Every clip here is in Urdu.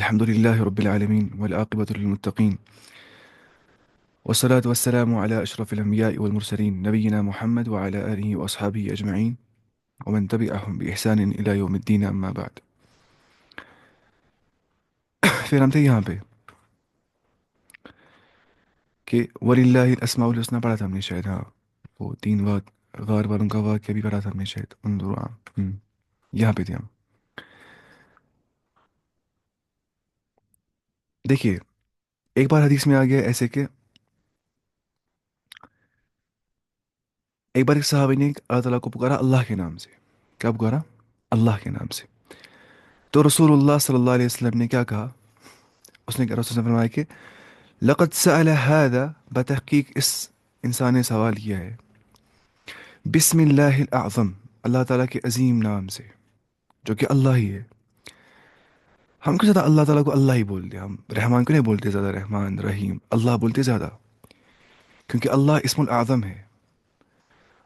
الحمد لله رب العالمين والعاقبة للمتقين والصلاة والسلام على أشرف الأنبياء والمرسلين نبينا محمد وعلى آله وأصحابه أجمعين ومن تبعهم بإحسان إلى يوم الدين أما بعد. پھر ہم تھے یہاں پہ کہ وَلِلَّهِ الْأَسْمَاءُ الْحُسْنَى پڑھا تھا ہم نے شاید. ہاں وہ تین غار والوں کا واقعہ بھی پڑھا تھا ہم نے شاید. یہاں پہ تھے ہم. دیکھیے ایک بار حدیث میں آ گیا ایسے کہ ایک بار ایک صحابی نے اللہ تعالیٰ کو پکارا اللہ کے نام سے. کیا پکارا؟ اللہ کے نام سے. تو رسول اللہ صلی اللہ علیہ وسلم نے کیا کہا؟ اس نے رسول صلی اللہ علیہ وسلم نے فرمایا کہ لقد سأل هذا، بتحقیق اس انسان نے سوال کیا ہے، بسم اللہ الاعظم، اللہ تعالیٰ کے عظیم نام سے جو کہ اللہ ہی ہے. ہم کو زیادہ اللہ تعالیٰ کو اللہ ہی بولتے ہیں. ہم رحمان کو نہیں بولتے زیادہ، رحمان رحیم اللہ بولتے زیادہ، کیونکہ اللہ اسم الاعظم ہے.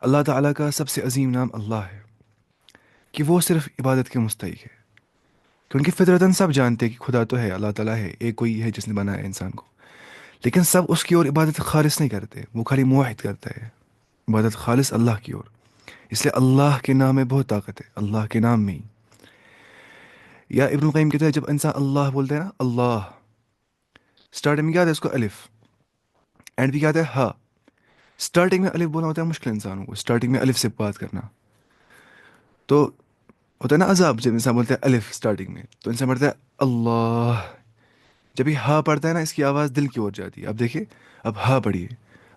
اللہ تعالیٰ کا سب سے عظیم نام اللہ ہے کہ وہ صرف عبادت کے مستحق ہے. کیونکہ فطرتاً سب جانتے ہیں کہ خدا تو ہے، اللہ تعالیٰ ہے، ایک کوئی ہے جس نے بنایا انسان کو، لیکن سب اس کی اور عبادت خالص نہیں کرتے. وہ خالی موحد کرتا ہے، عبادت خالص اللہ کی اور. اس لیے اللہ کے نام میں بہت طاقت ہے، اللہ کے نام میں ہی. یا ابن القیم کہتے ہیں جب انسان اللہ بولتا ہے نا، اللہ سٹارٹنگ میں کیا آتا ہے اس کو الف، اینڈ بھی کیا آتا ہے ہا. سٹارٹنگ میں الف بولنا ہوتا ہے مشکل انسانوں کو، سٹارٹنگ میں الف سے بات کرنا. تو ہوتا ہے نا عذاب جب انسان بولتا ہے الف سٹارٹنگ میں، تو انسان پڑھتا ہے اللہ. جب یہ ہا پڑھتا ہے نا اس کی آواز دل کی اور جاتی ہے. اب دیکھیں اب ہا پڑھیے،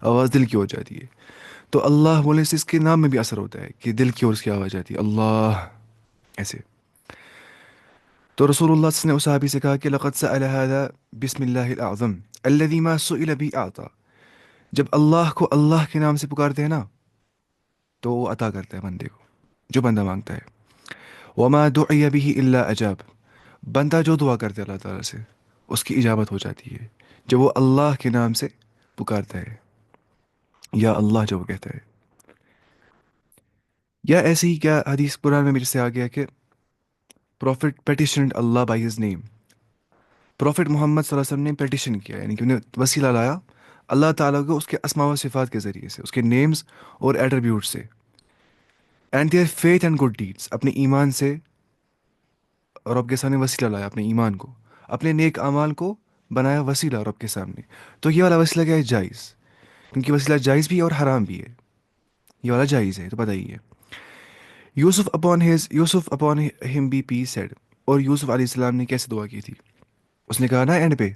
آواز دل کی اور جاتی ہے. تو اللہ بولنے سے اس کے نام میں بھی اثر ہوتا ہے کہ دل کی اور اس کی آواز جاتی ہے اللہ ایسے. تو رسول اللہ صلی اللہ علیہ وسلم نے اس صحابی سے کہا کہ لقد سأل هذا بسم اللہ الاعظم الذي ما سئل به اعطى. جب اللہ کو اللہ کے نام سے پکارتے ہیں نا تو وہ عطا کرتا ہے بندے کو جو بندہ مانگتا ہے. وما دعي به الا اجاب، بندہ جو دعا کرتے اللہ تعالیٰ سے اس کی اجابت ہو جاتی ہے جب وہ اللہ کے نام سے پکارتا ہے، یا اللہ جو وہ کہتا ہے. یا ایسے ہی کیا حدیث قرآن میں میرے سے آ گیا کہ prophet petitioned Allah by his name. Prophet Muhammad صلی اللہ علیہ وسلم نے پیٹیشن کیا، یعنی کہ انہیں وسیلہ لایا اللہ تعالیٰ کو اس کے اسماء و صفات کے ذریعے سے، اس کے نیمز اور ایٹریبیوٹ سے. And their faith and good deeds, اپنے ایمان سے رب کے سامنے وسیلہ لایا، اپنے ایمان کو، اپنے نیک اعمال کو بنایا وسیلہ رب کے سامنے. تو یہ والا وسیلہ کیا ہے؟ جائز. کیونکہ وسیلہ جائز بھی ہے اور حرام بھی ہے. یہ والا جائز ہے تو پتہ ہی ہے. Yusuf upon him be peace said, اور یوسف علیہ السلام نے کیسے دعا کی تھی؟ اس نے کہا نا اینڈ پہ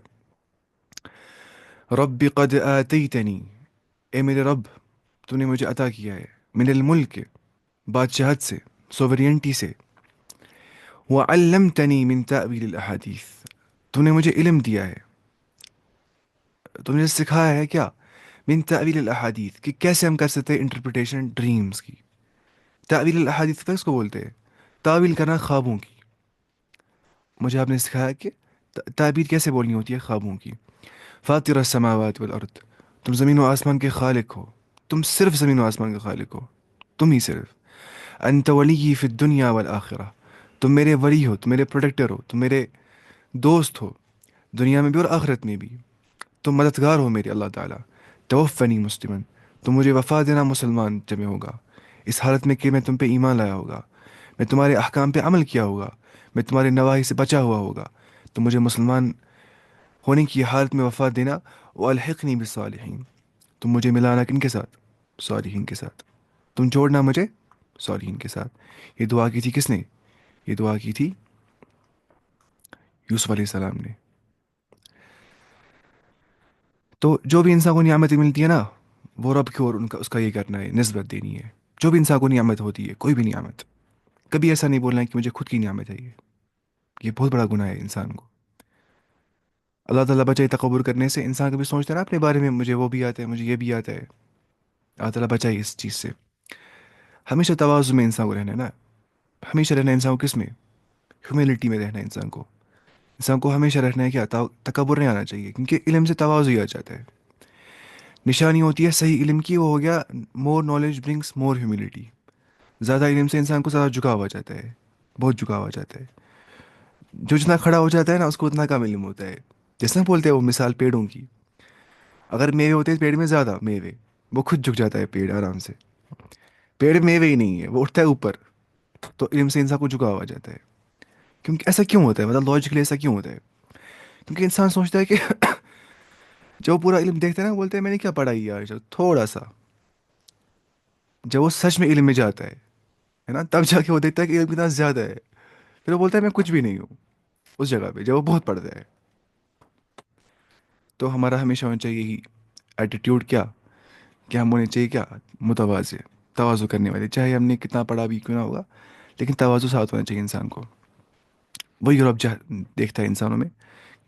رب قد آتیتنی، اے میرے رب تو نے مجھے عطا کیا ہے، من الملک، بادشاہت سے، سوورینٹی سے، وعلمتنی من تأویل الاحادیث، تو نے مجھے علم دیا ہے، تم نے سکھایا ہے کیا؟ من تأویل الاحادیث، کہ کیسے ہم کر سکتے ہیں انٹرپریٹیشن ڈریمز کی. تأویل الاحادیث کس کو بولتے ہیں؟ تعویل کرنا خوابوں کی. مجھے آپ نے سکھایا کہ تعبیر کیسے بولنی ہوتی ہے خوابوں کی. فاطر السماوات والارض، تم زمین و آسمان کے خالق ہو، تم صرف زمین و آسمان کے خالق ہو، تم ہی صرف. انت ولی فی الدنیا والآخرہ، تم میرے ولی ہو، تم میرے پروٹیکٹر ہو، تم میرے دوست ہو دنیا میں بھی اور آخرت میں بھی، تم مددگار ہو میرے اللہ تعالیٰ. توفنی مسلمن، تم مجھے وفا دینا مسلمان جب میں ہوگا، اس حالت میں کہ میں تم پہ ایمان لایا ہوگا، میں تمہارے احکام پہ عمل کیا ہوگا، میں تمہارے نواحی سے بچا ہوا ہوگا، تو مجھے مسلمان ہونے کی حالت میں وفات دینا. والحقنی بالصالحین، تم مجھے ملانا کن کے ساتھ؟ صالحین کے ساتھ. تم جوڑنا مجھے صالحین کے ساتھ. یہ دعا کی تھی کس نے؟ یہ دعا کی تھی یوسف علیہ السلام نے. تو جو بھی انسان کو نعمتیں ملتی ہے نا، وہ رب کی اور اس کا یہ کرنا ہے، نسبت دینی ہے. جو بھی انسان کو نعمت ہوتی ہے، کوئی بھی نعمت، کبھی ایسا نہیں بولنا ہے کہ مجھے خود کی نعمت ہے. یہ بہت بڑا گناہ ہے انسان کو. اللہ تعالیٰ بچائے تکبر کرنے سے. انسان کبھی سوچتا ہے نا اپنے بارے میں، مجھے وہ بھی آتا ہے، مجھے یہ بھی آتا ہے. اللہ تعالیٰ بچائے اس چیز سے. ہمیشہ تواضع میں انسان کو رہنا ہے نا. ہمیشہ رہنا ہے انسان کو کس میں؟ ہیوملٹی میں رہنا ہے انسان کو. انسان کو ہمیشہ رہنا ہے کیا؟ تکبر نہیں آنا چاہیے، کیونکہ علم سے تواضع ہی آ جاتا ہے. نشانی ہوتی ہے صحیح علم کی، وہ ہو گیا مور نالج برنگس مور ہیوملٹی. زیادہ علم سے انسان کو زیادہ جھکاؤ آ جاتا ہے، بہت جھکاؤ آ جاتا ہے. جو جتنا کھڑا ہو جاتا ہے نا اس کو اتنا کم علم ہوتا ہے. جیسے نا بولتے ہیں وہ مثال پیڑوں کی. اگر میوے ہوتے ہیں پیڑ میں زیادہ میوے, وہ خود جھک جاتا ہے پیڑ آرام سے. پیڑ میں میوے ہی نہیں ہے, وہ اٹھتا ہے اوپر, تو علم سے انسان کو جھکا ہوا جاتا ہے. کیونکہ ایسا کیوں ہوتا ہے, مطلب لاجیکلی ایسا کیوں ہوتا ہے؟ کیونکہ انسان سوچتا ہے کہ جب وہ پورا علم دیکھتا ہے نا, بولتے ہیں میں نے کیا پڑھا ہی آج تھوڑا سا. جب وہ سچ میں علم میں جاتا ہے نا, تب جا کے وہ دیکھتا ہے کہ علم کتنا زیادہ ہے. پھر وہ بولتا ہے میں کچھ بھی نہیں ہوں اس جگہ پہ, جب وہ بہت پڑھتا ہے. تو ہمارا ہمیشہ ہونا چاہیے یہی ایٹیٹیوڈ, کیا کہ ہم ہونے چاہیے کیا, متوازے, توازو کرنے والے, چاہے ہم نے کتنا پڑھا بھی کیوں نہ ہوگا, لیکن توازو ساتھ ہونا چاہیے انسان کو. وہی رب دیکھتا ہے انسانوں میں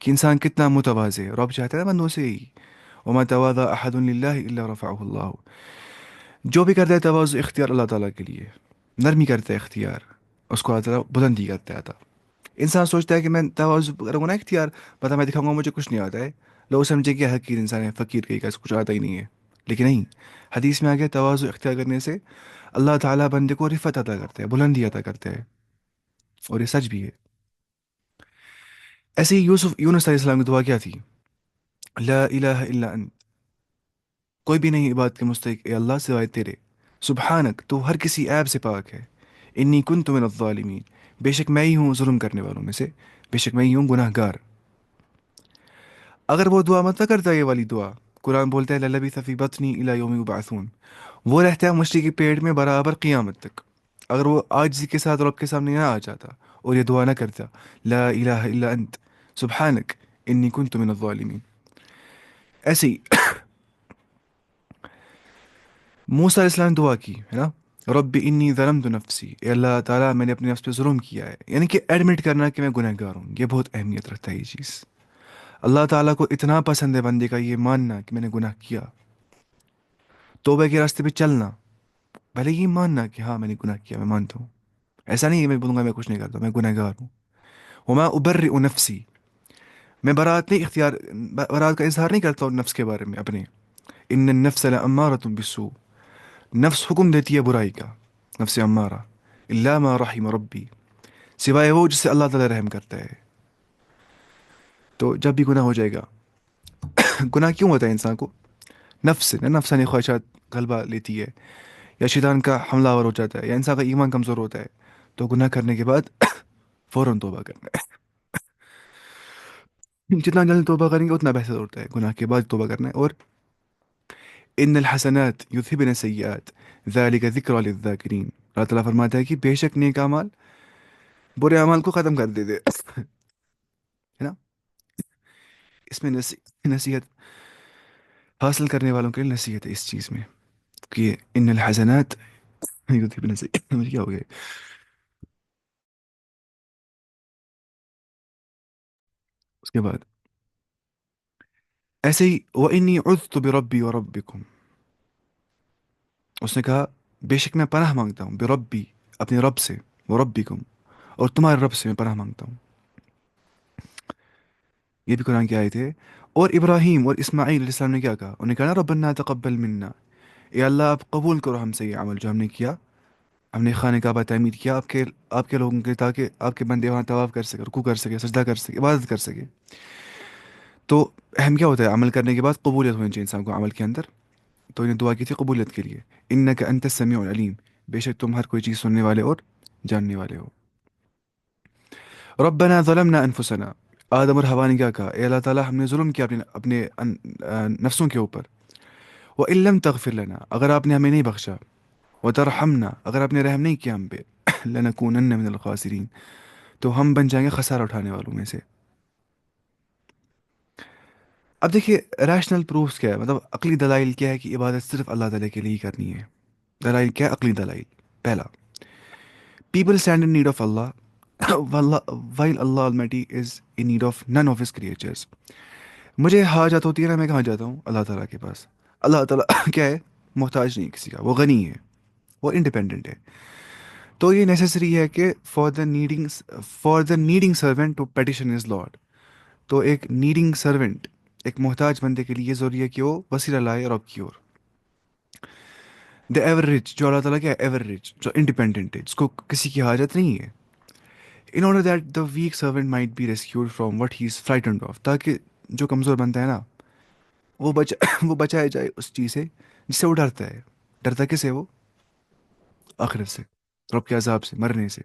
کہ انسان کتنا متوازے ہے. رب چاہتا ہے نا بندوں سے ہی, وما تواضع احد للہ الا رفعہ اللہ. جو بھی کرتا ہے تواضع اختیار اللہ تعالیٰ کے لیے, نرمی کرتا ہے اختیار, اس کو اللہ تعالیٰ بلندی کرتا ہے عطا. انسان سوچتا ہے کہ میں تواضع کروں گا نا اختیار, پتہ میں دکھاؤں گا مجھے کچھ نہیں آتا ہے, لوگ سمجھے کہ حقیر انسان ہے, فقیر کہیں کا, اس کو کچھ آتا ہی نہیں ہے. لیکن نہیں, حدیث میں آ گیا تواضع اختیار کرنے سے اللہ تعالیٰ بندے کو رفعت عطا کرتا ہے, بلندی عطا کرتا ہے. اور یہ سچ بھی ہے. ایسے ہی یونس علیہ السلام کی دعا کیا تھی؟ لا الہ الا انت, کوئی بھی نہیں عبادت کے مستحق اے اللہ سوائے تیرے. سبحانک, تو ہر کسی عیب سے پاک ہے. انی کنت من الظالمین, بے شک میں ہی ہوں ظلم کرنے والوں میں سے, بے شک میں ہی ہوں گناہ گار. اگر وہ دعا مت نہ کرتا, یہ والی دعا, قرآن بولتا ہے للبث فی بطنی الی یوم یبعثون, وہ رہتا ہے مچھلی کے پیٹ میں برابر قیامت تک. اگر وہ عاجزی کے ساتھ رب کے سامنے نہ آ جاتا اور یہ دعا نہ کرتا, لا الہ الا انت سبحانک انی کنت من الظالمین. ایسے ہی موسیٰ علیہ السلام نے دعا کی ہے نا, رب انی ظلمت نفسی, اے اللہ تعالیٰ میں نے اپنے نفس پہ ظلم کیا ہے. یعنی کہ ایڈمٹ کرنا کہ میں گنہ گار ہوں, یہ بہت اہمیت رکھتا ہے یہ چیز. اللہ تعالیٰ کو اتنا پسند ہے بندے کا یہ ماننا کہ میں نے گناہ کیا. توبہ کے راستے پہ چلنا, پہلے یہ ماننا کہ ہاں میں نے گناہ کیا, میں مانتا ہوں. ایسا نہیں ہے میں بولوں گا میں کچھ نہیں کرتا, میں گنہ گار ہوں. وما ابرئ نفسی, میں برات نہیں اختیار, برات کا اظہار نہیں کرتا ہوں نفس کے بارے میں اپنے. ان النفس لامارۃ بالسوء, نفس حکم دیتی ہے برائی کا, نفس امارہ. الا ما رحم ربی, سوائے وہ جس سے اللہ تعالیٰ رحم کرتا ہے. تو جب بھی گناہ ہو جائے گا, گناہ کیوں ہوتا ہے انسان کو؟ نفس سے نا, نفسانی خواہشات غلبہ لیتی ہے, یا شیطان کا حملہ آور ہو جاتا ہے, یا انسان کا ایمان کمزور ہوتا ہے. تو گناہ کرنے کے بعد فوراً توبہ کرنا ہے. جتنا جلدی توبہ کریں گے اتنا بہتر ہوتا ہے, گناہ کے بعد توبہ کرنا ہے. اور ان الحسنات یذہبن السیئات ذالک ذکری للذاکرین, اللہ تعالیٰ فرماتا ہے کہ بے شک نیک اعمال برے اعمال کو ختم کر دیتے ہے نا. اس میں نصیحت حاصل کرنے والوں کے لیے نصیحت ہے اس چیز میں کہ ان الحسنات یذہبن السیئات. مجھے کیا ہو گیا؟ اس کے بعد ایسے ہی وانی عذت بربی وربکم, اس نے کہا بے شک میں پناہ مانگتا ہوں بربی, اپنے رب سے, وربکم, اور تمہارے رب سے میں پناہ مانگتا ہوں. یہ بھی قرآن کی آیت ہے. اور ابراہیم اور اسماعیل علیہ السلام نے کیا کہا, انہوں نے کہا نا ربنا تقبل منا, اے اللہ آپ قبول کرو ہم سے یہ عمل جو ہم نے کیا. ہم نے خانہ کعبہ تعمیر کیا آپ کے لوگوں کے, تاکہ آپ کے بندے وہاں طواف کر سکے, رکوع کر سکے, سجدہ کر سکے, عبادت کر سکے. تو اہم کیا ہوتا ہے, عمل کرنے کے بعد قبولیت ہونی چاہیے انسان کو عمل کے اندر. تو انہیں دعا کی تھی قبولیت کے لیے, انک انت السمیع العلیم, بے شک تم ہر کوئی چیز سننے والے اور جاننے والے ہو. ربنا ظلمنا انفسنا, آدم اور حوا نے کیا کہا, اے اللہ تعالیٰ ہم نے ظلم کیا اپنے نفسوں کے اوپر. وَإِن لَمْ تَغْفِرْ لَنَا, اگر آپ نے ہمیں نہیں بخشا, وَتَرْحَمْنَا, اگر آپ نے رحم نہیں کیا ہم پہ, لَنَكُونَنَّ مِنَ الْخَاسِرِينَ, تو ہم بن جائیں گے خسارہ اٹھانے والوں میں سے. اب دیکھیے ریشنل پروفس کیا ہے, مطلب عقلی دلائل کیا ہے کہ عبادت صرف اللہ تعالیٰ کے لیے ہی کرنی ہے. دلائل کیا ہے, عقلی دلائل. پہلا, people stand in need of Allah while Allah Almighty is in need of none of his creatures. مجھے حاجت ہوتی ہے نا, میں کہاں جاتا ہوں, اللہ تعالیٰ کے پاس. اللہ تعالیٰ کیا ہے, محتاج نہیں کسی کا, وہ غنی ہے, وہ انڈیپینڈنٹ ہے. تو یہ نیسیسری ہے کہ for the needing servant to petition his Lord. تو ایک نیڈنگ سرونٹ, ایک محتاج بندے کے لیے ضروری ہے کہ وہ وسیلہ لائے رب کی اور. دا ایور رچ, جو اللہ تعالیٰ کیا ہے ایور رچ, جو انڈیپینڈنٹ ہے, جس کو کسی کی حاجت نہیں ہے. in order that the weak servant might be rescued from what he is frightened of, تاکہ جو کمزور بنتا ہے نا وہ وہ بچایا جائے اس چیز سے جس سے وہ ڈرتا ہے. ڈرتا کس سے وہ؟ آخرت سے، رب کے عذاب سے، مرنے سے.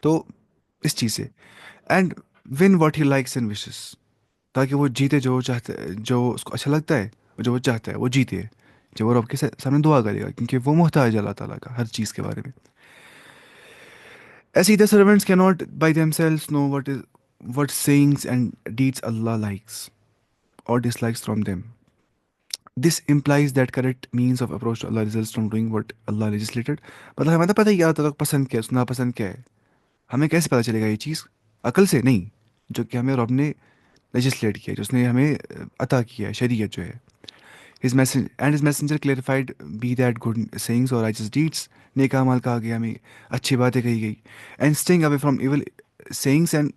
تو اس چیز سے and one what he likes and wishes, تاکہ وہ جیتے جو وہ چاہتا ہے، جو اس کو اچھا لگتا ہے، جو وہ چاہتا ہے وہ جیتے. جب وہ رب کے سامنے دعا کرے گا کیونکہ وہ محتاج ہے اللہ تعالیٰ کا ہر چیز کے بارے میں. ایسے ہی the servants cannot by themselves know what sayings and deeds Allah likes or dislikes from them. This implies that correct means of approach to Allah results from doing what Allah legislated. مطلب ہمیں تو پتہ ہی کیا اللہ تعالیٰ کو پسند کیا ہے، اس کو ناپسند کیا ہے. ہمیں کیسے پتہ چلے گا یہ چیز؟ عقل سے نہیں، جو کہ ہمیں رب نے لیجسلیٹ کیا ہے، جو اس نے ہمیں عطا کیا ہے، شریعت جو ہے. his messenger clarified be that good sayings or righteous deeds، نیک اعمال کہا گیا ہمیں، اچھی باتیں کہی گئی. And staying away from evil sayings and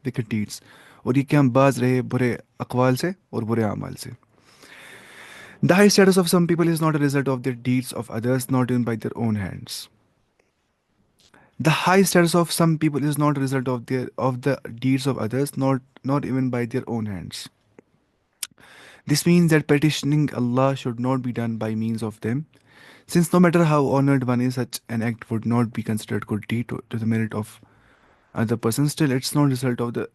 wicked deeds، اور یہ کہ ہم باز رہے برے اقوال سے اور برے اعمال سے. The high status of some people is not a result of their deeds of others, not even by their own hands. The high status of some people is not a result of the deeds of others, not even by their own hands. This means that petitioning Allah should not be done by means of them, since no matter how honored one is, such an act would not be considered good deed to the merit of another person. Still, it's not a result of the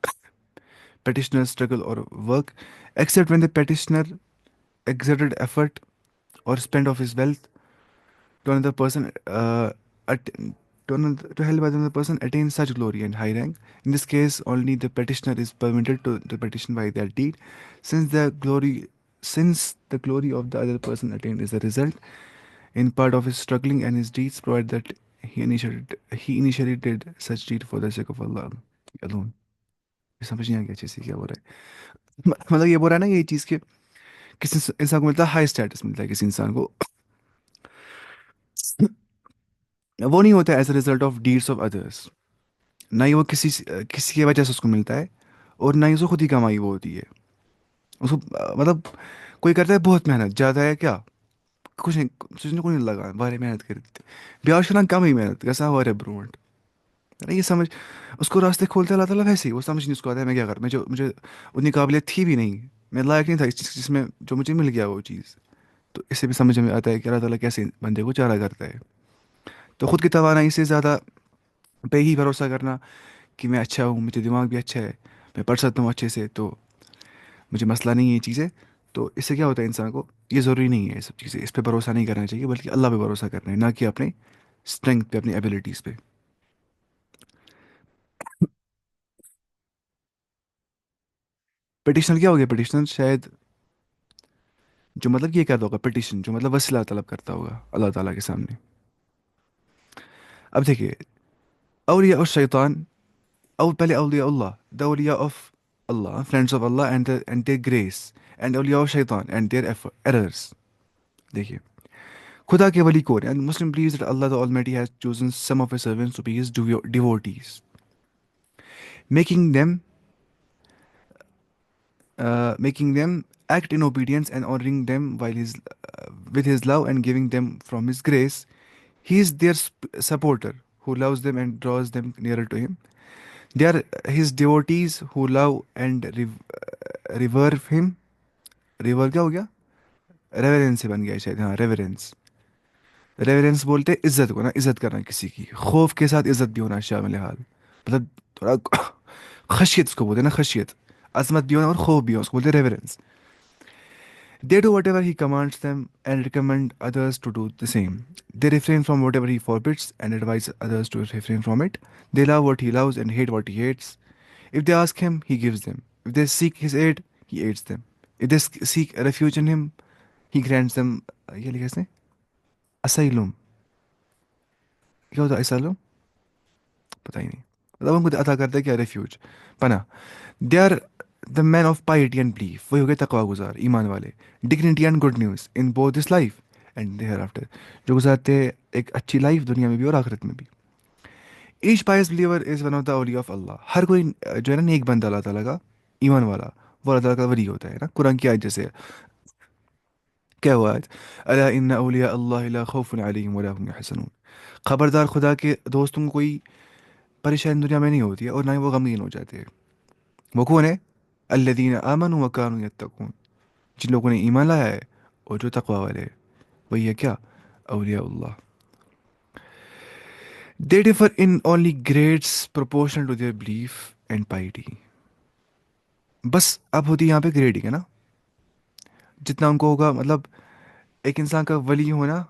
petitioner's struggle or work, except when the petitioner exerted effort or spent of his wealth to another person, at, to help another person attain such glory and high rank. In this case, only the petitioner is permitted to petition by that deed, since the glory of the other person attained is the result in part of his struggling, and his deeds provide that he initially did such deed for the sake of Allah alone. سمجھ نہیں آ گیا اچھے سے کیا بول رہا ہے. مطلب یہ بول رہا ہے نا یہ چیز کہ کسی انسان کو ملتا ہے ہائی اسٹیٹس، ملتا ہے کسی انسان کو، وہ نہیں ہوتا ہے as a result of deeds of others. نہ ہی وہ کسی کی وجہ سے اس کو ملتا ہے، اور نہ ہی اس کو خود ہی کمائی وہ ہوتی ہے. اس کو مطلب کوئی کرتا ہے بہت محنت، زیادہ ہے کیا کچھ نہیں، سوچنے کو نہیں لگا بارے محنت کرتے بیاش کرنا کم ہی محنت گژھان واریاہ برونٹ. یہ سمجھ اس کو راستے کھولتے اللہ تعالیٰ ویسے ہی، وہ سمجھ نہیں اس کو آتا ہے میں کیا کروں. مجھے اتنی قابلیت تھی بھی نہیں، میں لائق نہیں تھا اس چیز جس میں جو مجھے مل گیا وہ چیز. تو اس سے بھی سمجھ میں آتا ہے کہ اللہ تعالیٰ کیسے بندے کو چارہ کرتا ہے. تو خود کی توانائی سے زیادہ پہ ہی بھروسہ کرنا کہ میں اچھا ہوں، مجھے دماغ بھی اچھا ہے، میں پڑھ سکتا ہوں اچھے سے، تو مجھے مسئلہ نہیں ہے یہ چیزیں. تو اس سے کیا ہوتا ہے انسان کو یہ ضروری نہیں ہے یہ سب چیزیں، اس پہ بھروسہ نہیں کرنا چاہیے، بلکہ اللہ پہ بھروسہ کرنا ہے، نہ کہ اپنے اسٹرینتھ پہ، اپنی ایبلٹیز پہ. پٹیشنر کیا ہو گیا؟ پٹیشنر شاید جو مطلب یہ کرتا ہوگا، پٹیشن جو مطلب وسیلہ طلب کرتا ہوگا اللہ تعالیٰ کے سامنے. اب دیکھیے، اولیاء الشیطان، او پہلے اولیاء Allah, the auliya of Allah, friends of Allah and their grace, and auliya of shaitan and their errors. دیکھیے خدا کے ولی کون ہیں؟ Muslim believes that Allah the Almighty has chosen some of his servants to be his devotees, making them making them act in obedience and honoring them while with his love and giving them from his grace. He is their supporter who loves them and draws them nearer to him. They are his devotees who love and revere him. River کیا ہو گیا؟ ریورنس سے بن گیا شاید، ہاں ریورنس. ریورنس بولتے عزت کو نا، عزت کرنا کسی کی، خوف کے ساتھ عزت بھی ہونا شامل حال، مطلب تھوڑا خشیت اس کو بولتے ہیں نا، خشیت، عظمت بھی ہونا اور خوف بھی ہونا، اس کو بولتے ہیں reverence. They do whatever he commands them and recommend others to do the same. They refrain from whatever he forbids and advise others to refrain from it. They love what he loves and hate what he hates. If they ask him, he gives them. If they seek his aid, he aids them. If they seek refuge in him, he grants them. یہ لکھا اس نے اسائلم. کیا ہوتا ہے اسائلم؟ پتہ ہی نہیں، مطلب ان کو عطا کرتا ہے کیا؟ ریفیوج، پناہ. They are the men of piety and belief, وہی ہو گئے تقوا گزار، ایمان والے. Dignity and good news in both this life and hereafter, جو گزارتے ہیں ایک اچھی لائف دنیا میں بھی اور آخرت میں بھی. Each pious believer is one of the auliya of اللہ. ہر کوئی جو ہے نا نیک بندہ اللہ تعالیٰ کا، ایمان والا، وہ اللہ تعالیٰ کا ولی ہوتا ہے نا. قرآن کی آیت جیسے کیا ہوا ہے، الا ان اولیاء اللہ لا خوف علیہم ولا هم يحزنون. خبردار خدا کے دوستوں کو کوئی پریشانی دنیا میں نہیں ہوتی ہے اور نہ ہی وہ غمگین ہو جاتے ہیں. وہ کون ہے؟ الذین آمنوا وکانوا یتقون، جن لوگوں نے ایمان لایا ہے اور جو تقوی والے ہیں. وہی ہے کیا؟ اولیاء اللہ. They differ in only grades proportional to their belief and piety. بس اب ہوتی ہے یہاں پہ گریڈنگ ہے نا. جتنا ان کو ہوگا مطلب ایک انسان کا ولی ہونا،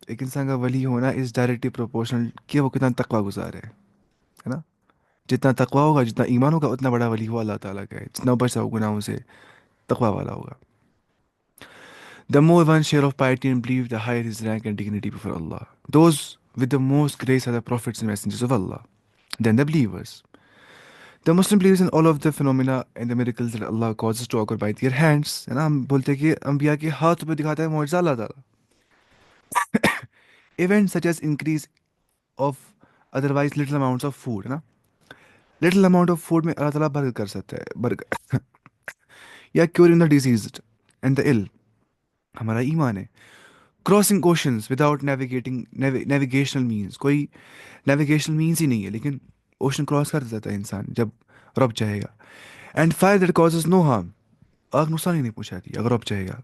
ایک انسان کا ولی ہونا از ڈائریکٹلی پروپورشنل کہ وہ کتنا تقوی گزار ہے نا. جتنا تقوی ہوگا، جتنا ایمان ہوگا، اتنا بڑا ولی ہوا اللہ تعالیٰ کا ہے. جتنا بچتا ہو گناہوں سے تقوی والا ہوگا. The more one share of piety and belief, the higher his rank and dignity before Allah. Those with the most grace are the prophets and messengers of Allah. Then the believers. The Muslim believes in all of the phenomena and the miracles that Allah causes to occur by their hands. ہے نا، ہم بولتے ہیں کہ انبیاء کے ہاتھ پہ دکھاتا ہے معجزہ اللہ تعالیٰ. Events such as increase of otherwise little amounts of food ہے نا. Little amount of food میں اللہ تعالیٰ برکت کر سکتا ہے، برکت یا curing the diseased and the ill. ہمارا ایمان ہے. Crossing oceans without navigational means. کوئی نیویگیشنل مینس ہی نہیں ہے لیکن اوشن کراس کر دیتا ہے انسان جب رب چاہے گا. And fire that causes no harm. آگ نقصان ہی نہیں پہنچاتی اگر رب چاہے گا.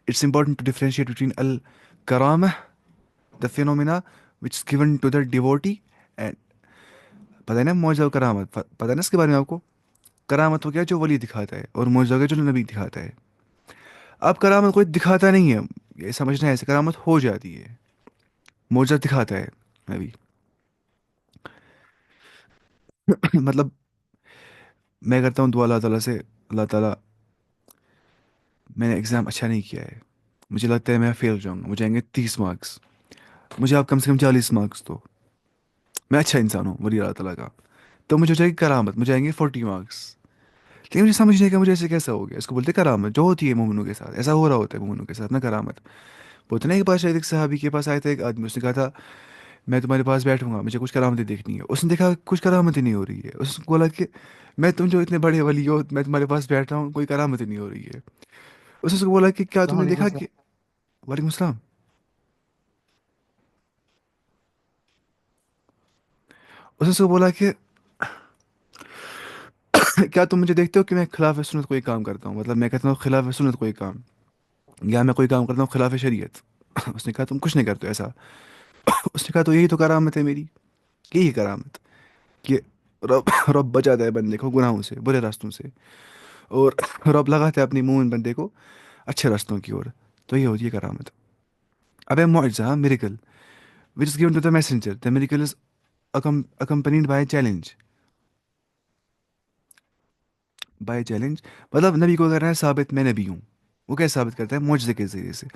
It's important to differentiate between الکرامہ the phenomena which is given to the devotee and. پتہ ہے نا معجزہ و کرامت، پتہ ہے نا اس کے بارے میں آپ کو. کرامت ہو گیا جو ولی دکھاتا ہے اور معجزہ ہو گیا جو نبی دکھاتا ہے. اب کرامت کوئی دکھاتا نہیں ہے، یہ سمجھنا ہے ایسے کرامت ہو جاتی ہے. معجزہ دکھاتا ہے نبی. مطلب میں کرتا ہوں دعا اللہ تعالیٰ سے، اللہ تعالیٰ میں نے ایگزام اچھا نہیں کیا ہے، مجھے لگتا ہے میں فیل ہو جاؤں گا، مجھے آئیں گے 30 مارکس، مجھے آپ کم سے کم 40 مارکس دو. میں اچھا انسان ہوں ولی اللہ تعالیٰ کا. تو مجھے ہو جائے گی کرامت، مجھے آئیں گے 40 مارکس. لیکن مجھے سمجھ نہیں کہ مجھے ایسے کیسا ہو گیا. اس کو بولتے کرامت جو ہوتی ہے مومنوں کے ساتھ. ایسا ہو رہا ہوتا ہے مومنوں کے ساتھ نا کرامت. بولتے نا ایک بار شاید ایک صحابی کے پاس آیا تھا ایک آدمی، اس نے کہا تھا میں تمہارے پاس بیٹھوں گا، مجھے کچھ کرامتیں دیکھنی ہے. اس نے دیکھا کچھ کرامت ہی نہیں ہو رہی ہے. اس نے بولا کہ میں تم جو اتنے بڑے ولی ہو، میں تمہارے پاس بیٹھ رہا ہوں، کوئی کرامت ہی نہیں ہو رہی ہے. اس نے اس کو بولا کہ کیا تم نے وعلیکم دیکھا السلام. کہ. وعلیکم السلام. اس نے اس کو بولا کہ کیا تم مجھے دیکھتے ہو کہ میں خلاف سنت کوئی کام کرتا ہوں، مطلب میں کہتا ہوں خلاف سنت کوئی کام، یا میں کوئی کام کرتا ہوں خلاف شریعت. اس نے کہا تم کچھ نہیں کرتے ایسا. اس نے کہا تو یہی تو کرامت ہے میری، یہی کرامت کہ رب رب بچاتا ہے بندے کو گناہوں سے، برے راستوں سے، اور رب لگاتا ہے اپنی مومن بندے کو اچھے راستوں کی اور. تو یہ ہوتی ہے کرامت. اب ہے معجزہ miracle which is given to the messenger. The miracle is accompanied by a challenge. By challenge مطلب نبی کو کرنا ہے ثابت میں نبی ہوں. وہ کیسے ثابت کرتا ہے؟ معجزے کے ذریعے سے.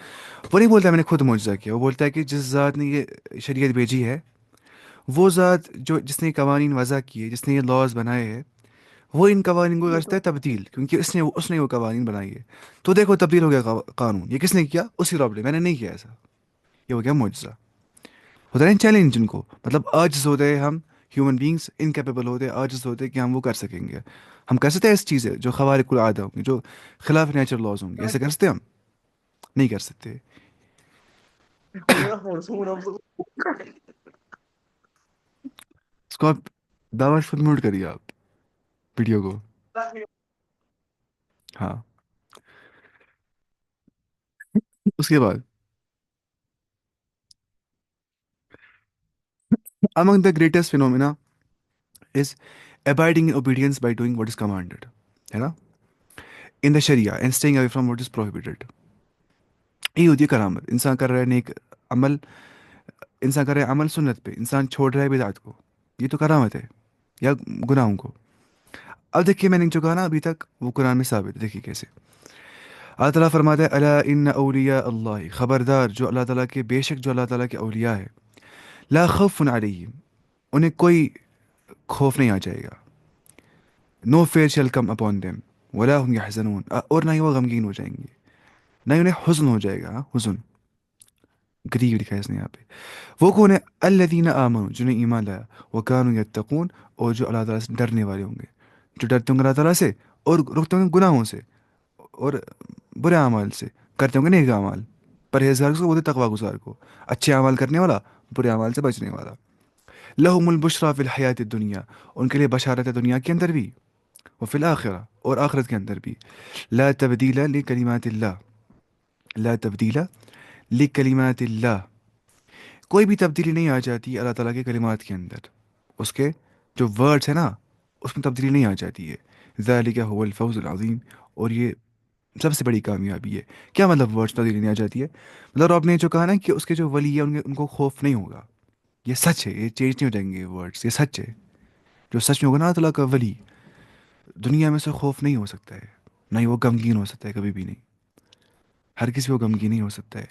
وہ نہیں بولتا میں نے خود معجزہ کیا، وہ بولتا ہے کہ جس ذات نے یہ شریعت بھیجی ہے، وہ ذات جو جس نے قوانین وضع کیے، جس نے یہ لاز بنائے ہیں، وہ ان قوانین کو کرتا ہے تبدیل، کیونکہ اس نے وہ قوانین بنائی ہے. تو دیکھو تبدیل ہو گیا قانون. یہ کس نے کیا؟ اسی رب نے. میں نے نہیں کیا ایسا. یہ ہو گیا معجزہ. ہوتا ہے نا چیلنج جن کو، مطلب عاجز ہوتے ہیں ہم ہیومن بینگس، انکیپیبل ہوتے ہیں، عاجز ہوتے ہیں کہ ہم وہ کر سکیں گے. ہم کر سکتے ہیں ایسی چیزیں جو خوارق العادہ ہوں گی، جو خلاف نیچر لاز ہوں گے، ایسے کر سکتے ہیں ہم؟ نہیں کر سکتے. اس کو آپ دعوت پر میوٹ کریے آپ ویڈیو کو. ہاں. اس کے بعد among the greatest phenomena is abiding in obedience by doing what is commanded. ہے نا؟ in the sharia and staying away from what is prohibited. یہ ہوتی ہے کرامت. انسان کر رہا ہے نیک عمل، انسان کر رہا ہے عمل سنت پہ، انسان چھوڑ رہا ہے بدعت کو. یہ تو کرامت ہے، یا گناہوں کو. اب دیکھیے میں نے جو کہا نا ابھی تک وہ قرآن میں ثابت ہے. دیکھیے کیسے اللہ تعالیٰ فرماتا ہے الا ان اولیاء اللہ، خبردار جو اللہ تعالیٰ کے، بے شک جو اللہ تعالیٰ کے اولیاء ہے، لا خوف علیہم، انہیں کوئی خوف نہیں آ جائے گا. نو fair shall come upon them ولا هم یحزنون، اور نہ ہی وہ غمگین ہو جائیں گے، نہ ہی انہیں حزن ہو جائے گا. حزن گریو لکھا ہے اس نے یہاں پہ. وہ کون ہے؟ الذین آمنوا، جنہیں ایمان لایا، وکانوا یتقون، اور جو اللہ تعالیٰ سے ڈرنے والے ہوں گے، جو ڈرتے ہوں گے اللہ تعالیٰ سے اور رکتے ہوں گے گناہوں سے اور برے اعمال سے، کرتے ہوں گے نیک اعمال. پرہیزگار کو بولتے تقوی گزار کو، اچھے اعمال کرنے والا، برے اعمال سے بچنے والا. لہم البشرا فی الحیات الدنیا، ان کے لیے بشارت ہے دنیا کے اندر بھی، وفی الآخرہ اور آخرت کے اندر بھی. لا تبدیل لکلمات اللہ، لا تبدیل لکلمات اللہ، کوئی بھی تبدیلی نہیں آ جاتی اللہ تعالیٰ کے کلمات کے اندر، اس کے جو ورڈس ہیں نا اس میں تبدیلی نہیں آ جاتی ہے. ذالک هو الفوز العظیم، اور یہ سب سے بڑی کامیابی ہے. کیا مطلب ورڈس تبدیلی نہیں آ جاتی ہے؟ مطلب آپ نے جو کہا نا کہ اس کے جو ولی ہے ان کو خوف نہیں ہوگا، یہ سچ ہے، یہ چینج نہیں ہو جائیں گے ورڈس، یہ سچ ہے. جو سچ میں ہوگا نا اللہ تعالیٰ کا ولی، دنیا میں سے خوف نہیں ہو سکتا ہے، نہ ہی وہ غمگین ہو سکتا ہے، کبھی بھی نہیں. ہر کسی کو غمگین نہیں ہو سکتا ہے،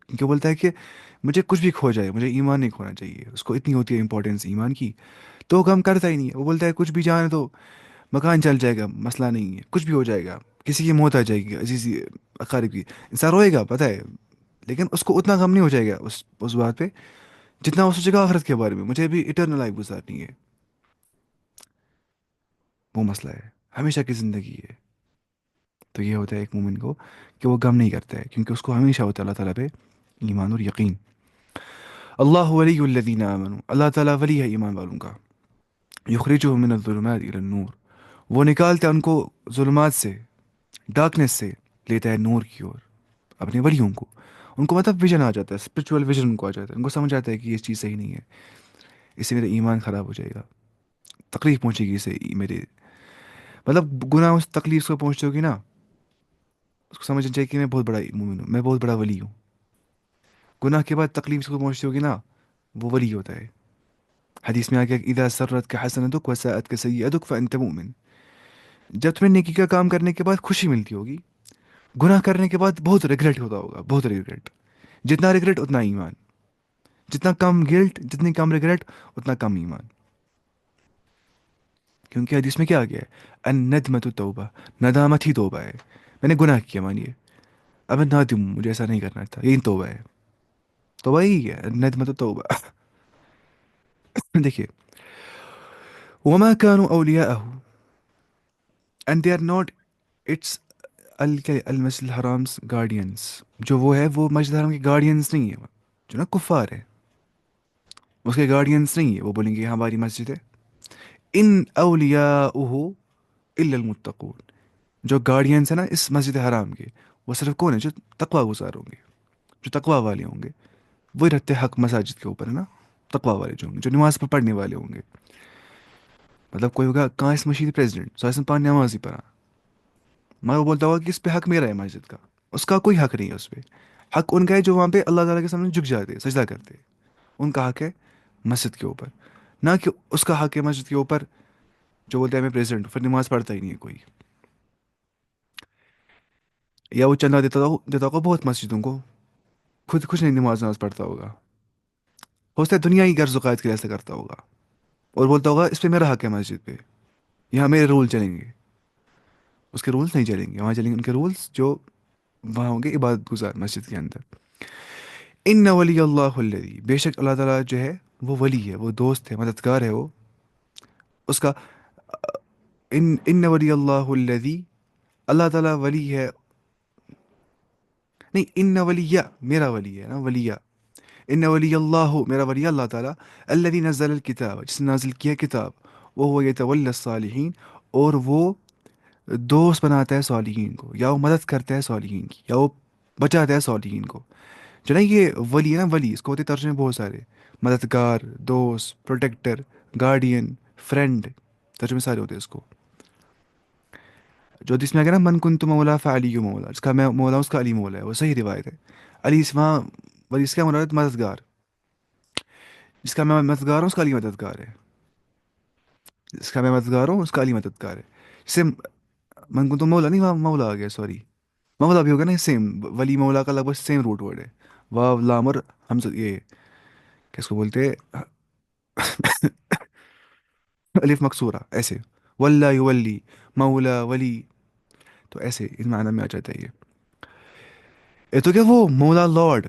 کیونکہ وہ بولتا ہے کہ مجھے کچھ بھی کھو جائے مجھے ایمان نہیں کھونا چاہیے. اس کو اتنی ہوتی ہے امپورٹینس ایمان کی، تو وہ غم کرتا ہی نہیں ہے. وہ بولتا ہے کچھ بھی جانے تو مکان چل جائے گا، مسئلہ نہیں ہے، کچھ بھی ہو جائے گا، کسی کی موت آ جائے گی عزیزی اقارب کی، انسان روئے گا پتہ ہے، لیکن اس کو اتنا غم نہیں ہو جائے گا اس بات پہ جتنا وہ سوچے گا آخرت کے بارے میں، مجھے بھی اٹرنل لائف گزارنی ہے. وہ مسئلہ ہے، ہمیشہ کی زندگی ہے. تو یہ ہوتا ہے ایک مومن کو کہ وہ غم نہیں کرتا ہے، کیونکہ اس کو ہمیشہ ہوتا ہے اللہ تعالیٰ پہ ایمان اور یقین. اللہ ولی الذین آمنوا، اللہ تعالیٰ ولی ہے ایمان والوں کا. یخرجہم من الظلمات الی النور، وہ نکالتا ہے ان کو ظلمات سے، ڈارکنیس سے، لیتا ہے نور کی اور، اپنے ولیوں کو. ان کو مطلب ویژن آ جاتا ہے، اسپرچول ویژن ان کو آ جاتا ہے، ان کو سمجھ آتا ہے کہ یہ چیز صحیح نہیں ہے، اس سے میرا ایمان خراب ہو جائے گا، تکلیف پہنچے گی، اسے میرے مطلب گناہ اس تکلیف کو پہنچتی ہوگی نا، اس کو سمجھنا چاہیے کہ میں بہت بڑا مومن ہوں، میں بہت بڑا ولی ہوں. گناہ کے بعد تکلیف اس کو پہنچتی ہوگی نا، وہ ولی ہوتا ہے. حدیث میں آ گیا اذا سرتک حسنتک وساءتک سیئتک فانت مؤمن، جب تمہیں نیکی کا کام کرنے کے بعد خوشی ملتی ہوگی، گناہ کرنے کے بعد بہت ریگریٹ ہوتا ہوگا، بہت ریگریٹ، جتنا ریگریٹ اتنا ایمان، جتنا کم گلٹ جتنی کم ریگریٹ اتنا کم ایمان. کیونکہ حدیث میں کیا آ گیا ہے الندمۃ توبہ، ندامت ہی توبہ ہے. میں نے گناہ کیا مانیے، اب میں نادم ہوں، مجھے ایسا نہیں کرنا تھا، یہی توبہ ہے. توبہ یہی ہے ندمۃ توبہ. دیکھیے وما كانوا اولیاءه and they are not its المسجد الحرام's guardians، جو وہ ہے وہ مسجد الحرام کے گارڈینس نہیں ہے، جو نا کفار ہے اس کے گارڈینس نہیں ہے. وہ بولیں گے یہ ہماری مسجد ہے. ان اولیاؤہ الا المتقون، جو گارڈینس ہیں نا اس مسجد حرام کے، وہ صرف کون ہے؟ جو تقوی گزار ہوں گے، جو تقوی والے ہوں گے، وہی رہتے حق مساجد کے اوپر ہے نا. تقوی والے جو ہوں گے، جو نماز پر پڑھنے والے ہوں گے. مطلب کوئی ہوگا کہاں اس مسجد پریزیڈنٹ سو پانچ نماز ہی پڑھا، میں وہ بولتا ہوگا کہ اس پہ حق میرا ہے مسجد کا، اس کا کوئی حق نہیں ہے اس پہ. حق ان کا ہے جو وہاں پہ اللہ تعالیٰ کے سامنے جھک جاتے سجدہ کرتے، ان کا حق ہے مسجد کے اوپر. نہ کہ اس کا حق ہے مسجد کے اوپر جو بولتے ہیں میں پریزیڈنٹ ہوں، پھر نماز پڑھتا ہی نہیں ہے کوئی، یا وہ چندہ دیتا ہوگا بہت مسجدوں کو، خود کچھ نہیں نماز پڑھتا ہوگا، ہو سکتا ہے دنیا ہی غرض وقائد کے ایسا کرتا ہوگا، اور بولتا ہوگا اس پہ میرا حق ہے مسجد پہ، یہاں میرے رول چلیں گے. اس کے رولس نہیں چلیں گے، وہاں چلیں گے ان کے رولس جو وہاں ہوں گے عبادت گزار مسجد کے اندر. ان ولی اللہ الذی، بے شک اللہ تعالیٰ جو ہے وہ ولی ہے، وہ دوست ہے، مددگار ہے وہ اس کا. ان ولی اللہ الذی، اللہ تعالیٰ ولی ہے، نہیں ان ولی میرا ولی ہے نا، ولی ان ولی اللہ میرا ولی اللہ تعالیٰ، الذی نزل الکتاب، جس نے نازل کیا کتاب، وہ یتولی الصالحین، اور وہ دوست بناتا ہے صالحین کو، یا وہ مدد کرتا ہے صالحین کی، یا وہ بچاتا ہے صالحین کو. جو نا یہ ولی ہے نا، ولی اس کو ہوتے ترجمے بہت سارے، مددگار، دوست، پروٹیکٹر، گارڈین، فرینڈ، ترجمے سارے ہوتے ہیں اس کو. جو حدیث میں آ گیا نا من کنت مولا فعلی مولا، جس کا میں مولا ہوں اس کا علی مولا ہے، وہ صحیح روایت ہے. علی اس وہاں ولی اس کا مراد مددگار، جس کا میں مددگار ہوں اس کا علی مددگار ہے، جس کا میں مددگار ہوں اس کا علی مددگار ہے. جسے من کنت مولا نہیں، وہاں مولا آ گیا، سوری، مولا بھی ہوگا نا، سیم ولی مولا کا لگ بھگ سیم روٹ ورڈ ہے. واو لام اور ہم یہ کس کو بولتے ہیں الف مکسورہ ایسے، ولا یولی، مولا ولی، تو ایسے اس معنی میں آ جاتا ہے یہ. یہ تو کیا وہ مولا لارڈ،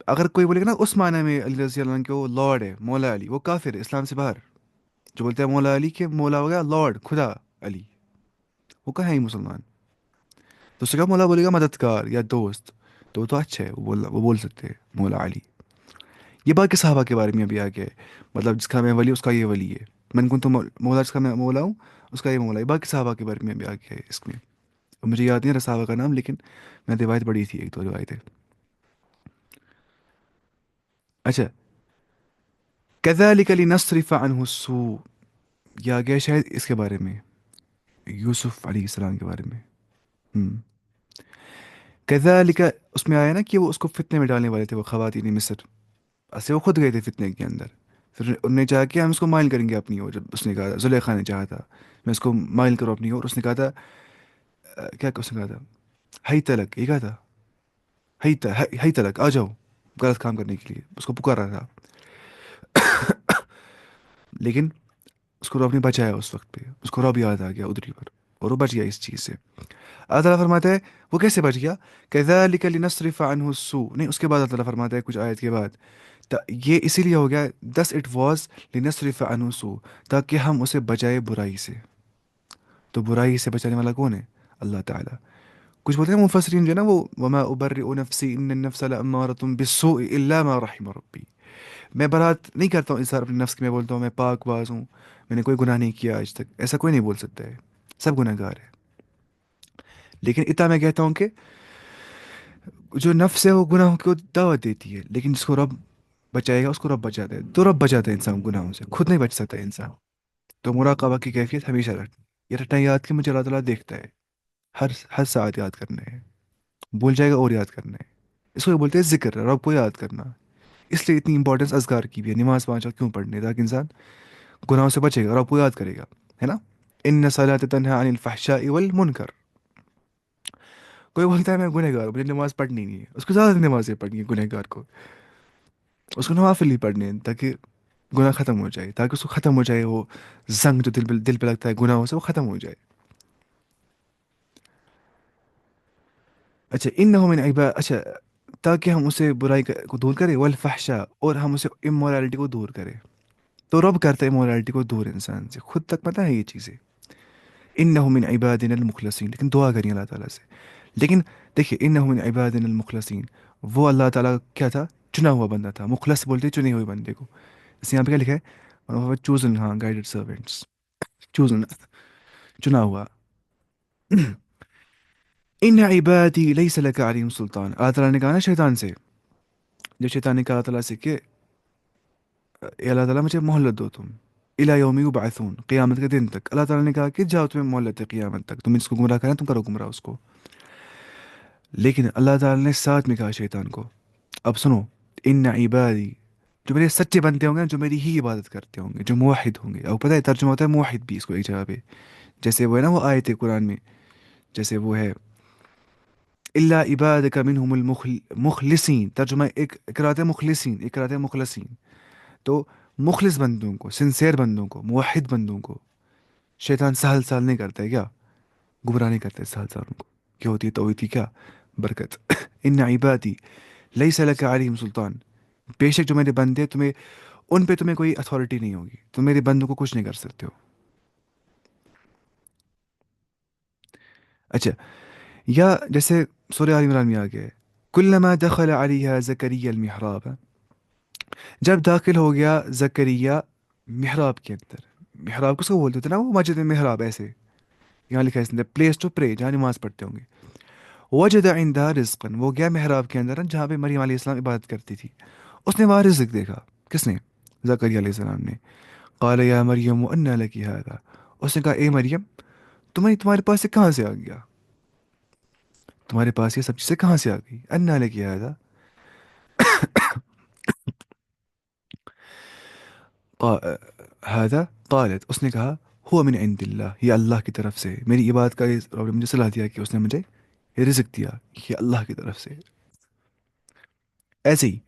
اگر کوئی بولے گا نا اس معنی میں علی رضی اللہ عنہ کہ وہ لارڈ ہے، مولا علی، وہ کافر ہے، اسلام سے باہر. جو بولتے ہیں مولا علی کہ مولا ہو گیا لارڈ خدا علی، وہ کہاں ہے ہی مسلمان. تو اس کا مولا بولے گا مددگار یا دوست، تو اچھا ہے، وہ بول سکتے ہیں مولا علی. یہ باقی صحابہ کے بارے میں بھی آ گیا ہے، مطلب جس کا میں ولی اس کا یہ ولی ہے، من کن تو مولا جس کا میں مولا ہوں اس کا یہ مولا ہے، باقی صحابہ کے بارے میں بھی آ گیا ہے اس میں. مجھے یاد نہیں رہا صحابہ کا نام، لیکن میں نے روایت پڑھی تھی، ایک دو روایتیں. اچھا، كذلك لنصرف عنه السوء، یہ آ گیا شاید اس کے بارے میں، یوسف علیہ السلام کے بارے میں. ہم. كذلك اس میں آیا نا کہ وہ اس کو فتنے میں ڈالنے والے تھے، وہ خواتین مصر، ایسے وہ خود گئے تھے فتنے کے اندر. پھر انہوں نے چاہا کہ ہم اس کو مائل کریں گے اپنی اور، جب اس نے کہا، زلیخا نے چاہا تھا میں اس کو مائل کروں اپنی اور، اس نے کہا تھا کیا اس نے کہا تھا، ہئی تلک، یہ کہا تھا ہئی تلک، آ جاؤ غلط کام کرنے کے لیے، اس کو پکار رہا تھا. لیکن اس کو رب نے بچایا اس وقت پہ، اس کو رب یاد آ گیا ادھری پر، اور وہ بچ گیا اس چیز سے. اللہ تعالیٰ فرماتا ہے وہ کیسے بچ گیا، كذلك لنصرف عنه السوء، نہیں اس کے بعد اللہ تعالیٰ فرماتا ہے کچھ آیت کے بعد، یہ اسی لیے ہو گیا دس اٹ واز لنصرف عنه السوء، تاکہ ہم اسے بچائے برائی سے. تو برائی سے بچانے والا کون ہے؟ اللہ تعالیٰ. کچھ بولتے ہیں مفسرین جو ہے نا، وہ وما ابرئ نفسی ان النفس لامارۃ بالسوء الا ما رحم ربی، میں برات نہیں کرتا ہوں اظہار اپنے نفس کی، میں بولتا ہوں میں پاک باز ہوں، میں نے کوئی گناہ نہیں کیا آج تک، ایسا کوئی نہیں بول سکتا ہے، سب گناہ گار ہے. لیکن اتنا میں کہتا ہوں کہ جو نفس ہے وہ گناہوں کو دعوت دیتی ہے، لیکن جس کو رب بچائے گا اس کو رب بچاتا ہے. تو رب بچاتا ہے انسان کو گناہوں سے، خود نہیں بچ سکتا ہے انسان. تو مراقبہ کی کیفیت ہمیشہ رکھنا، یہ رٹنا یاد کہ مجھے اللہ تعالیٰ دیکھتا ہے، ہر ہر ساتھ یاد کرنا ہے، بھول جائے گا اور یاد کرنا ہے. اس کو بولتے ہیں ذکر، رب کو یاد کرنا. اس لیے اتنی امپورٹنس اذکار کی بھی ہے، نماز پانچ وقت کیوں پڑھنے، تاکہ انسان گناہوں سے بچے گا، رب کو یاد کرے گا، ہے نا. ان الصلاۃ تنہا عن الفحشاء والمنکر. کوئی بولتا ہے میں گنہ گار ہوں، مجھے نماز پڑھنی نہیں ہے، اس کو زیادہ نمازیں پڑھنی ہے گنہ گار کو، اس کو نوافل ہی پڑھنے ہیں تاکہ گناہ ختم ہو جائے، تاکہ اس کو ختم ہو جائے وہ زنگ جو دل پہ لگتا ہے گناہوں سے، وہ ختم ہو جائے. اچھا انہو من عباد، اچھا تاکہ ہم اسے برائی کو دور کریں، والفحشاء، اور ہم اسے امورالٹی کو دور کریں. تو رب کرتا ہے امورالٹی کو دور انسان سے، خود تک پتہ ہے یہ چیزیں. انہ من عبادنا المخلصین، لیکن دعا کریں اللہ تعالیٰ سے. لیکن دیکھیے انہ من عبادنا المخلصین، وہ اللہ تعالیٰ کیا تھا، چنا ہوا بندہ تھا. مخلص بولتے ہیں چنے ہوئے بندے کو. اس یہاں پہ کیا لکھا ہے، چوزن، ہاں گائیڈڈ سرونٹس، چوزن، چنا ہوا. ان عبادی لیس لک علیہم سلطان، اللہ تعالیٰ نے کہا نا شیطان سے، جب شیطان نے کہا اللہ تعالیٰ سے کہ اے اللہ تعالیٰ مجھے مہلت دو تم، الی یوم یبعثون، قیامت کے دن تک. اللہ تعالیٰ نے کہا کہ جاؤ تمہیں مہلت ہے قیامت تک، تم اس کو گمراہ کرنا تم کرو گمراہ اس کو. لیکن اللہ تعالیٰ نے ساتھ میں کہا شیطان کو، اب سنو، ان عبادی، جو میرے سچے بنتے ہوں گے، جو میری ہی عبادت کرتے ہوں گے، جو موحد ہوں گے. اب پتہ ہے ترجمہ ہوتا ہے موحد بھی اس کو ایک جگہ پہ، جیسے وہ ہے نا وہ آیت ہے قرآن میں، جیسے وہ ہے الا عبادک منہم المخلصین، ترجمہ ایک قرات ہے مخلصین، ایک قرات ہے مخلصین. تو مخلص بندوں کو، سنسیئر بندوں کو، موحد بندوں کو شیطان سہل سہل نہیں کرتا ہے، کیا گمراہ نہیں کرتا ہے سہل سہل ان کو. کیا ہوتی ہے توحید کی کیا برکت. ان عبادی لیس لک علیہم سلطان، بے شک جو میرے بندے تمہیں، ان پہ تمہیں کوئی اتھارٹی نہیں ہوگی، تم میرے بندوں کو کچھ نہیں کر سکتے ہو. اچھا، یا جیسے سورہ آل عمران میں آ گیا ہے، کلما دخل علیہا زکریا المحراب، جب داخل ہو گیا زکریا محراب کے اندر. محراب کس کو بولتے تھے نا، وہ مسجد میں محراب ایسے، یہاں لکھا ہے اس نے پلیس ٹو پرے، جہاں نماز پڑھتے ہوں گے. وجد عندها رزقا، وہ گیا محراب کے اندر جہاں پہ مریم علیہ السلام عبادت کرتی تھی. اس نے وہاں رزق دیکھا، کس نے، زکریا علیہ السلام نے. قال یا مریم انا لک هذا، اس نے کہا اے مریم تمہارے پاس یہ کہاں سے آ گیا، تمہارے پاس یہ سب چیزیں کہاں سے آ گئی. انا لک هذا، هذا قالت، اس نے کہا ہوا من عند اللہ، یہ اللہ کی طرف سے، میری عبادت کا رب نے مجھے صلاح دیا کہ اس نے مجھے یہ رزق دیا، یہ اللہ کی طرف سے. ایسے ہی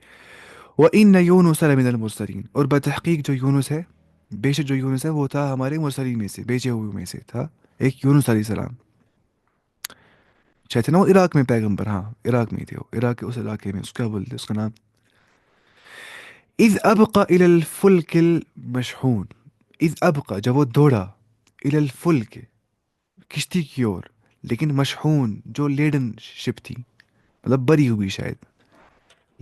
وَإِنَّ يُونُسَ لَمِنَ الْمُرْسَلِينَ، اور بتحقیق جو یونس ہے، بے شک جو یونس ہے وہ تھا ہمارے مرسلین میں سے، بھیجے ہوئے میں سے تھا ایک یونس علیہ السلام. شاید تھے نا وہ عراق میں پیغمبر، ہاں عراق میں تھے وہ، عراق کے اس علاقے میں، اس کا بولتے اس کا نام اذ ابقى الى الفلك المشحون، اذ ابقى جب وہ دوڑا، الى الفلك کشتی کی اور، لیکن مشحون جو لیڈن شپ تھی، مطلب بری ہوئی شاید،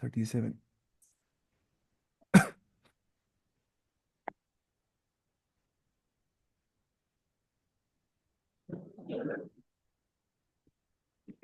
37।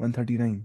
139।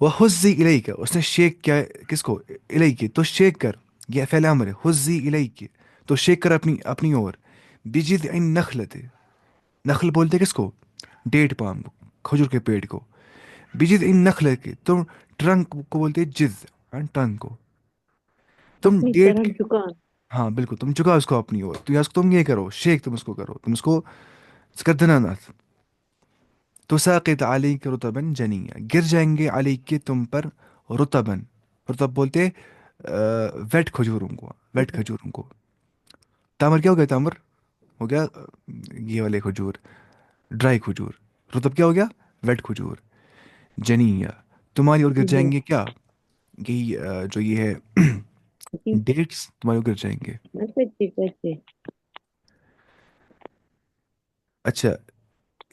وہ حزی الیک، اس نے شیک کیا کس کو؟ الیک، تو شیک کر، یہ فعل امر ہے، حزی الیک، تو شیک کر اپنی اپنی اور، بجد ان نخلت، نخل بولتے کس کو؟ ڈیٹ پام، کھجور کے پیڑ کو، بجد ان نخلت کے، تم ٹرنک کو بولتے جز، ٹرنک کو، تم اپنی ڈیٹ طرف کے، جھکا. ہاں بالکل، تم چکا اس کو اپنی اور، تو تم یہ کرو شیک، تم اس کو کرو، تم اس کو سکردنانات، تو ساقط علیک رطبن جنیا، گر جائیں گے علیک کے تم پر، رطبن، رطب بولتے ویٹ کھجوروں کو، ویٹ کھجوروں کو، تامر کیا ہو گیا؟ تامر ہو گیا یہ والے کھجور، ڈرائی کھجور، رطب کیا ہو گیا؟ ویٹ کھجور، جنیا، تمہاری اور گر جی جائیں گے کیا؟ یہی جو یہ ہے جی. ڈیٹس تمہارے گر جائیں گے. بس بچے بچے. اچھا،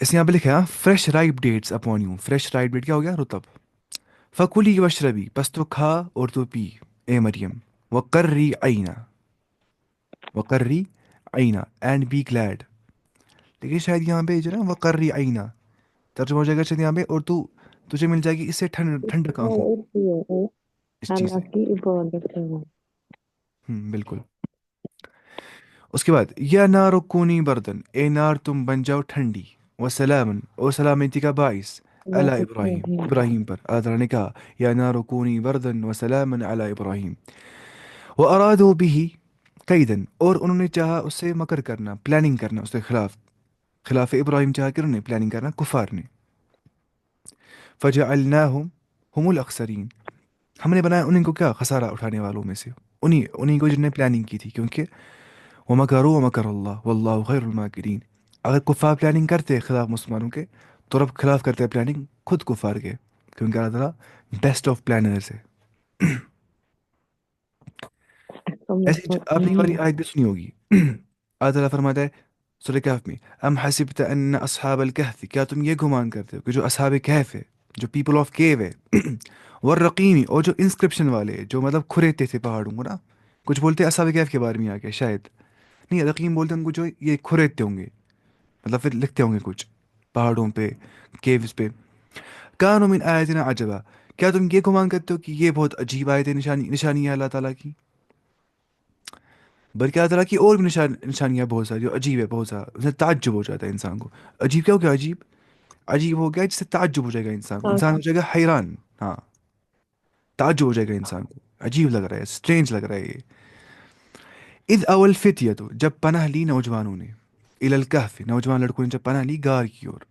اس یہاں پہ لکھا ہے fresh ripe dates upon you, fresh ripe date کیا ہو گیا؟ رطب. فکلی وشربی، پس تو کھا اور تو پی، اے مریم، وقرری عینا، وقرری عینا، اینڈ بی گلیڈ. لیکن شاید یہاں پہ جو ہے نا وقرری عینا ترجمہ ہو جائے گا شاید یہاں پہ، اور تو تجھے مل جائے گی اس سے ٹھنڈ، ٹھنڈک آنکھوں کو، اور ہے اس چیز اللہ سے. کی عبادت کرنا. بالکل. اس کے بعد یا نار کونی بردن، اے نار تم بن جاؤ ٹھنڈی، و سلامن، اور سلامتی کا باعث، اللہ اللہ ابراہیم، ابراہیم. ابراہیم پر. اللہ تعالیٰ نے کہا یا نار کونی بردن و سلامن علی ابراہیم. وہ ارادو بھی کیدن، اور انہوں نے چاہا اس سے مکر کرنا، پلاننگ کرنا اس کے خلاف، خلاف ابراہیم چاہا کہ انہوں نے پلاننگ کرنا کفار نے. فجعلناہم ہم الاخسرین، ہم نے بنایا انہیں کو کیا؟ خسارہ اٹھانے والوں میں سے، انہیں کو جن نے پلاننگ کی تھی، کیونکہ ومکروا ومکر اللہ واللہ خیر الماکرین. اگر کفار پلاننگ کرتے خلاف مسلمانوں کے، تو رب خلاف کرتے پلاننگ خود کفار کے، کیونکہ اللہ تعالیٰ بیسٹ آف پلانرز ہے. ایسی آپ نے یہ والی آیت بھی سنی ہوگی. اللہ تعالیٰ فرماتا ہے سورہ کہف میں، ام حسبت ان اصحاب الکہف، کیا تم یہ گمان کرتے ہو کہ جو اصحاب کہف ہے، جو پیپل آف کیو ہے، والرقیم، اور جو انسکرپشن والے، جو مطلب کھریتے تھے پہاڑوں کو نا، کچھ بولتے ہیں اصحاب کہف کے بارے میں آ کے شاید، نہیں رقیم بولتے ہیں ان کو جو یہ کھریتے ہوں گے، مطلب پھر لکھتے ہوں گے کچھ پہاڑوں پہ، کیوز پہ. کانوا من آیاتنا عجبا، کیا تم یہ گمان کرتے ہو کہ یہ بہت عجیب آیت ہے، نشانی ہے اللہ تعالیٰ کی؟ بلکہ اللہ تعالیٰ کی اور بھی نشانیاں بہت ساری، جو عجیب ہے بہت سارا، اسے تعجب ہو جاتا ہے انسان کو. عجیب کیا ہو گیا؟ عجیب، عجیب ہو گیا جس سے تعجب ہو جائے گا انسان کو، انسان ہو جائے گا حیران. ہاں، تعجب ہو جائے گا انسان کو، عجیب لگ رہا ہے، اسٹرینج لگ رہا ہے یہ. اذ اول فتیت، جب پناہ لی نوجوانوں نے، الی الکہف، نوجوان لڑکوں نے جب پناہ لی غار کی اور،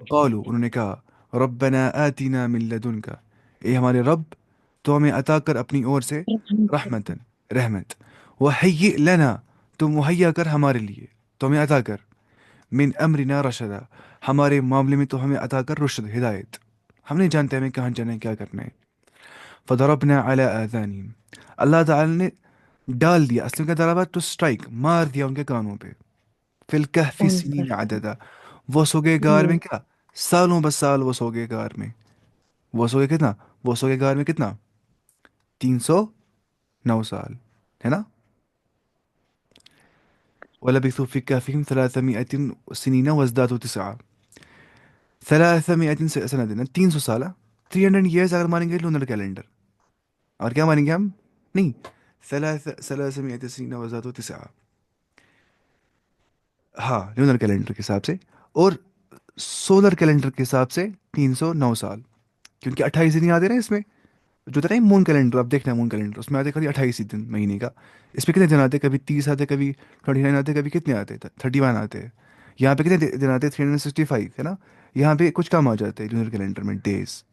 قالوا، انہوں نے کہا، ربنا آتنا من لدنک، اے ہمارے رب تو ہمیں عطا کر اپنی اور سے، رحمتن، رحمت، وہیئ لنا، تو مہیا کر ہمارے لیے، تو ہمیں عطا کر، من امرنا رشدا، ہمارے معاملے میں تو ہمیں عطا کر رشد، ہدایت، ہم نہیں جانتے ہمیں کہاں جانا ہے، کیا کرنا ہے. فضربنا علی آذانہم، اللہ تعالی نے ڈال دیا، اصل کا ضربہ ٹو اسٹرائک، مار دیا ان کے کانوں پہ، فی الکہف کون سا؟ سنین عددا، وہ سو گئے غار جی. میں کیا؟ سالوں بس سال وہ سو گئے غار میں. وہ سو گئے کتنا؟ وہ سو گئے غار میں کتنا؟ 309 سال، ہے نا. وَلَبِثُوا فِي كَهْفِهِمْ 300 سِنِينَ وَازْدَادُوا 9، 300 سنة، 300 سال، 300 ایئرس اگر مانیں گے لونر کیلنڈر، اور کیا مانیں گے ہم؟ نہیں، 300 سنين وازدادوا 9، ہاں لونر کیلنڈر کے حساب سے، اور سولر کیلنڈر کے حساب سے 309 سال، کیونکہ 28 دن آتے ہیں نا اس میں، جو تھا نا مون کیلنڈر، اب دیکھنا مون کیلنڈر، اس میں آتے خالی 28 ہی دن مہینے کا. اس پہ کتنے دن آتے؟ کبھی 30 آتے، کبھی 29 آتے، کبھی کتنے آتے؟ 31 آتے ہیں. یہاں پہ کتنے دن آتے؟ 365 ہے نا. یہاں پہ کچھ کم آ جاتے ہیں لونر کیلنڈر میں ڈیز.